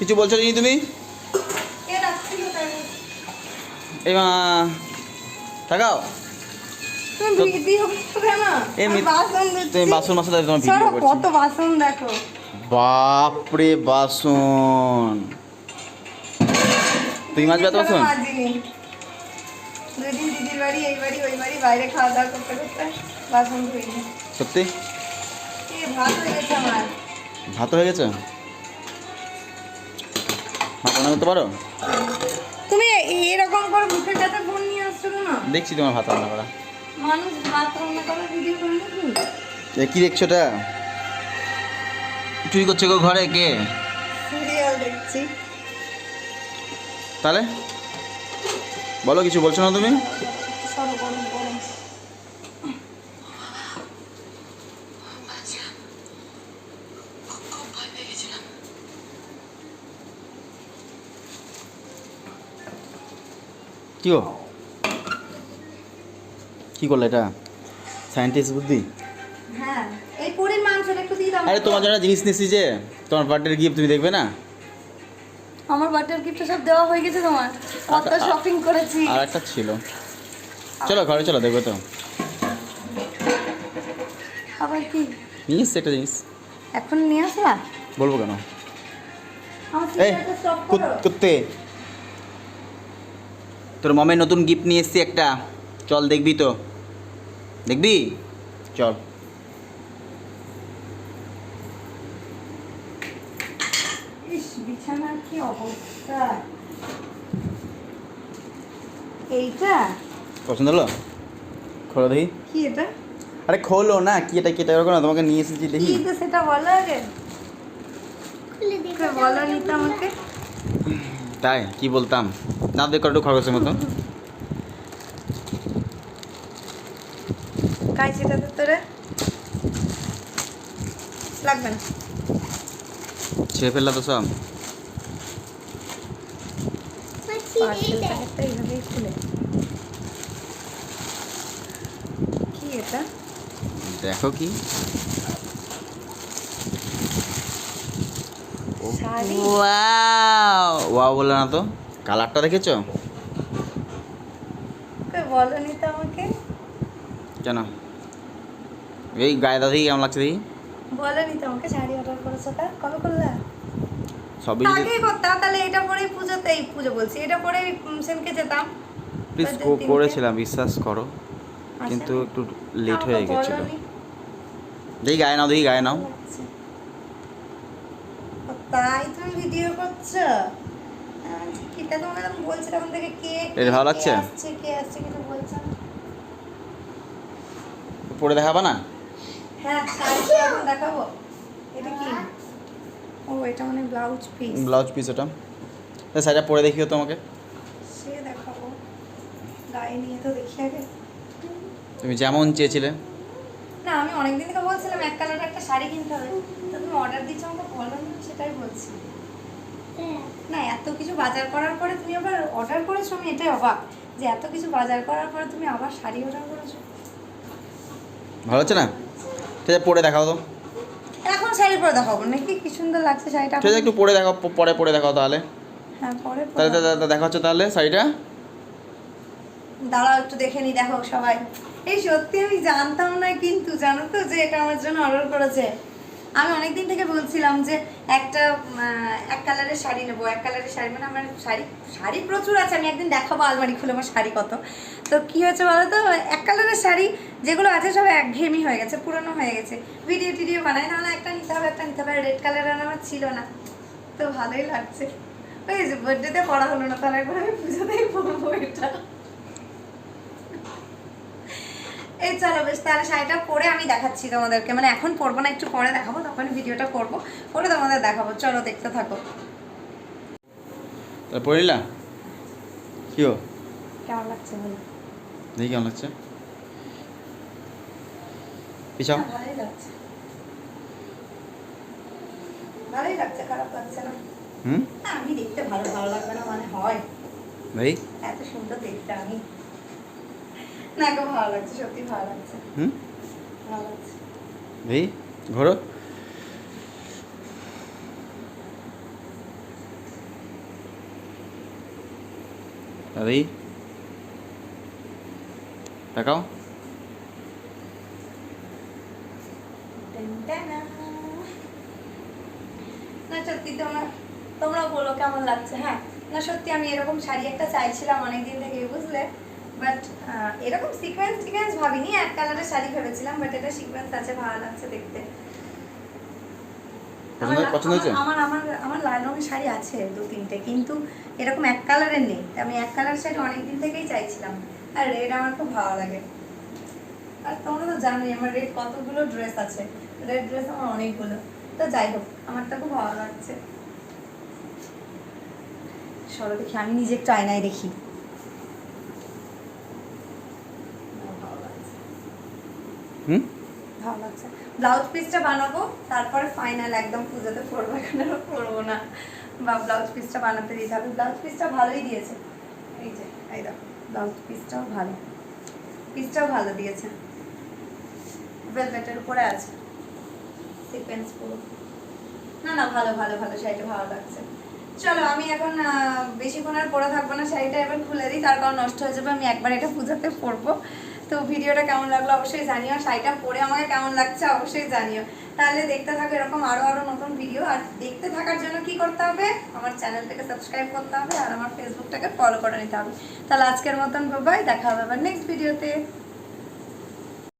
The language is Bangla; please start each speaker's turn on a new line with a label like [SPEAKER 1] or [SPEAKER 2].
[SPEAKER 1] কিছু বলছো নি তুমি? এই মা তাকাও। তুমি বাসন মাসা তোমার ভিডিও করছি।
[SPEAKER 2] কত বাসন দেখো।
[SPEAKER 1] বাপরে বাসন। তুই মাজবে এত বাসন?
[SPEAKER 2] দুদিন দিদির বাড়ি এই বাড়ি ওই বাড়ি বাইরে খাওয়া দাওয়া করতে করতে বাসন ধুইনি।
[SPEAKER 1] সত্যি?
[SPEAKER 2] ভাত হয়ে গেছে আমার।
[SPEAKER 1] ভাত হয়ে গেছে? ভাত রান্না করতে পারো?
[SPEAKER 2] তুমি এরকম করে মুখের কাছে ফোন নিয়ে আসছো না?
[SPEAKER 1] দেখছি তোমার ভাত রান্না করা।
[SPEAKER 2] মানুষ ভাত রান্না করার ভিডিও করে নাকি?
[SPEAKER 1] কি দেখছো এটা? চুরি করছে গো ঘরে কে?
[SPEAKER 2] সিরিয়াল দেখছি।
[SPEAKER 1] তাহলে বলো, কিছু বলছো না তুমি?
[SPEAKER 2] সব গরম গরম।
[SPEAKER 1] কি গো, কি করলে এটা? সায়েন্টিস্ট বুদ্ধি।
[SPEAKER 2] হ্যাঁ, এই পুরির মাংসটা একটু দিয়ে দাও।
[SPEAKER 1] আরে তোমার জন্য জিনিস নিচ্ছি যে, তোমার বার্থডে গিফট, তুমি দেখবে না?
[SPEAKER 2] আমার বার্থডে গিফট সব দেওয়া হয়ে গেছে তোমার। কত শপিং করেছি।
[SPEAKER 1] আর একটা ছিল, চলো ঘরে চলো, দেখবে তো।
[SPEAKER 2] আবার কি
[SPEAKER 1] নিয়ে এসছি একটা জিনিস।
[SPEAKER 2] এখন নিয়ে আসলা?
[SPEAKER 1] বলবো কেন?
[SPEAKER 2] আমার
[SPEAKER 1] এই
[SPEAKER 2] সিগারেটটা স্টপ করো।
[SPEAKER 1] কুত্তে, তোর মামের নতুন গিফট নিয়ে এসছি একটা, চল দেখবি তো? দেখবি? চল।
[SPEAKER 2] ইস, বিছানার কি অবস্থা। এইটা
[SPEAKER 1] পছন্দ হলো? খোলো দেখি।
[SPEAKER 2] কি এটা?
[SPEAKER 1] আরে খোলো না, কি এটা কি এটা করো না, তোমাকে নিয়ে এসেছি দেখি।
[SPEAKER 2] কি তো সেটা বলো আগে। খুলে দেখো, বলো নি তো আমাকে।
[SPEAKER 1] তাই কি বলতাম না, দেখ একটু খরগোশের মতো।
[SPEAKER 2] কাইচিটা তো তোরে লাগবে না।
[SPEAKER 1] ছেড়ে ফেললা তো সব।
[SPEAKER 2] পার্সেলটা একটা এইভাবেই খুলে। কি এটা?
[SPEAKER 1] দেখো কি,
[SPEAKER 2] শাড়ি?
[SPEAKER 1] ওয়াও ওয়াও বলে না তো, কালারটা দেখেছো?
[SPEAKER 2] বলো নি তো আমাকে।
[SPEAKER 1] কেন এই গায়ে দাও দেখি কেমন লাগছে দেখি।
[SPEAKER 2] বলো নি তো আমাকে শাড়ি অর্ডার করেছো, তা কবে করলে?
[SPEAKER 1] সবই যদি
[SPEAKER 2] আগে করতাম তাহলে এটা পরেই পুজোতে, এই পুজো বলছি, এটা পরেই সেনকে যেতাম।
[SPEAKER 1] প্লিজ করেছিলাম, বিশ্বাস করো, কিন্তু একটু লেট হয়ে গেছিল। দেখি গায়ে নাও, দেখি গায়ে নাও।
[SPEAKER 2] তাই তুমি ভিডিও করছো? কিটা তোমাকে আমি বলছি তখন থেকে, কে
[SPEAKER 1] এটা ভালো লাগছে?
[SPEAKER 2] কে আসছে কিছু বলছো না।
[SPEAKER 1] পরে দেখাবা না?
[SPEAKER 2] হ্যাঁ, শাড়িটা এখন দেখাবো। এটা কি? ও, এটা মানে ব্লাউজ পিস।
[SPEAKER 1] ব্লাউজ পিস ওটা, শাড়িটা পরে দেখিও তোমাকে।
[SPEAKER 2] সে দেখাবো, গায়ে নিয়ে তো দেখি আগে।
[SPEAKER 1] তুমি যেমন চেয়েছিলে।
[SPEAKER 2] না, আমি অনেকদিন থেকে বলছিলাম এক কালারের একটা শাড়ি কিনতে হবে, তো তুমি অর্ডার দিচ্ছ আমাকে, বলো না, সেটাই বলছি। না, এত কিছু বাজার করার পরে তুমি আবার অর্ডার করেছো, আমি এটাই অবাক যে এত কিছু বাজার করার পরে তুমি আবার শাড়ি অর্ডার করেছো।
[SPEAKER 1] ভালো হচ্ছে না? ঠিক আছে পরে দেখাও তো।
[SPEAKER 2] এখন শাড়ি পরে দেখাবো নাকি? কি সুন্দর লাগছে শাড়িটা।
[SPEAKER 1] ঠিক আছে একটু পরে দেখাও, পরে পরে দেখাও তাহলে।
[SPEAKER 2] হ্যাঁ, পরে
[SPEAKER 1] তাহলে দেখা হচ্ছে তাহলে শাড়িটা।
[SPEAKER 2] দাঁড়াও একটু দেখে নি, দেখো সবাই। এই সত্যি আমি জানতাম না, কিন্তু জানো তো যে এটা আমার জন্য অর্ডার করেছে। আমি অনেকদিন থেকে বলছিলাম যে একটা এক কালারের শাড়ি নেবো, এক কালারের শাড়ি, মানে আমার শাড়ি প্রচুর আছে, আমি একদিন দেখাবো আলমারি খুলে আমার শাড়ি কত। তো কি হয়েছে বলো তো, এক কালারের শাড়ি যেগুলো আছে সব একঘেয়েমি হয়ে গেছে, পুরনো হয়ে গেছে, ভিডিও টিডিও বানাই, নাহলে একটা নিতে হবে, একটা নিতে হবে। রেড কালারের আমার ছিল না, তো ভালোই লাগছে। ওই যে বার্থডেতে পরা হলো না, তার একবার আমি পুজোতেই পরবো এটা। এই চলো বেশ, তাহলে শাড়িটা পরে আমি দেখাচ্ছি তোমাদেরকে, মানে এখন পরবো না, একটু পরে দেখাবো, তখন ভিডিওটা করবো, করে তোমাদের দেখাবো। চলো দেখতে থাকো।
[SPEAKER 1] তাহলে পরে নিলা কি ও?
[SPEAKER 2] কেমন লাগছে বলো?
[SPEAKER 1] দেখি কেমন লাগছে, পিছাও।
[SPEAKER 2] ভালোই লাগছে, ভালোই লাগছে, খারাপ লাগছে না। আমি দেখতে ভালো, ভালো লাগবে না মানে হয়?
[SPEAKER 1] ভাই
[SPEAKER 2] এত সুন্দর দেখতে আমি, না গো, ভালো লাগছে, সত্যি ভালো লাগছে। ভালো লাগছে
[SPEAKER 1] ভাই ঘোরো। দাদি দেখাও।
[SPEAKER 2] না সত্যি তোমরা বলো কেমন লাগছে। হ্যাঁ না সত্যি আমি এরকম শাড়ি একটা চাইছিলাম অনেকদিন থেকে, বুঝলে, বাট এরকম সিকোয়েন্স ভাবিনি, এক কালারের শাড়ি ভেবেছিলাম, বাট এটা সিকোয়েন্স আছে, ভালো লাগছে দেখতে।
[SPEAKER 1] পছন্দ হয়েছে?
[SPEAKER 2] আমার আমার আমার লাল রঙের শাড়ি আছে 2-3টে, কিন্তু এরকম এক কালারের নেই। আমি এক কালারের শাড়ি অনেকদিন থেকেই চাইছিলাম, আর রেড আমার খুব ভালো লাগে। আর তোমরা তো জানোই আমার রেড কতগুলো ড্রেস আছে, রেড ড্রেস আমার অনেকগুলো। তো যাই হোক, আমারটা খুব ভালো লাগছে। সরো দেখি, আমি নিজে একটু আয়নায় দেখি। ভালো লাগছে,
[SPEAKER 1] হুম,
[SPEAKER 2] ভালো লাগছে। ব্লাউজ পিসটা বানাবো, তারপরে ফাইনাল একদম পুজোতে পরবো, এখন আর পরবো না, বা ব্লাউজ পিসটা বানাতে দিতে হবে। ব্লাউজ পিসটা ভালোই দিয়েছে, এই যে এই দেখো, ব্লাউজ পিসটাও ভালো দিয়েছে, ভেলভেটের উপরে আছে, সিকোয়েন্স পুরো। না ভালো শাড়িটা ভালো লাগছে। চলো আমি এখন বেশিক্ষণ আর পরে থাকবো না, শাড়িটা এবার খুলে দিই, তার কারণ নষ্ট হয়ে যাবে। আমি একবার এটা পূজাতে পরবো। তো ভিডিওটা কেমন লাগলো অবশ্যই জানিও, শাড়িটা পরে আমাকে কেমন লাগছে অবশ্যই জানিও। তাহলে দেখতে থাকো এরকম আরো নতুন ভিডিও। আর দেখতে থাকার জন্য কি করতে হবে, আমার চ্যানেলটাকে সাবস্ক্রাইব করতে হবে আর আমার ফেসবুকটাকে ফলো করে নিতে হবে। তাহলে আজকের মতন বাই, দেখা হবে আবার নেক্সট ভিডিওতে।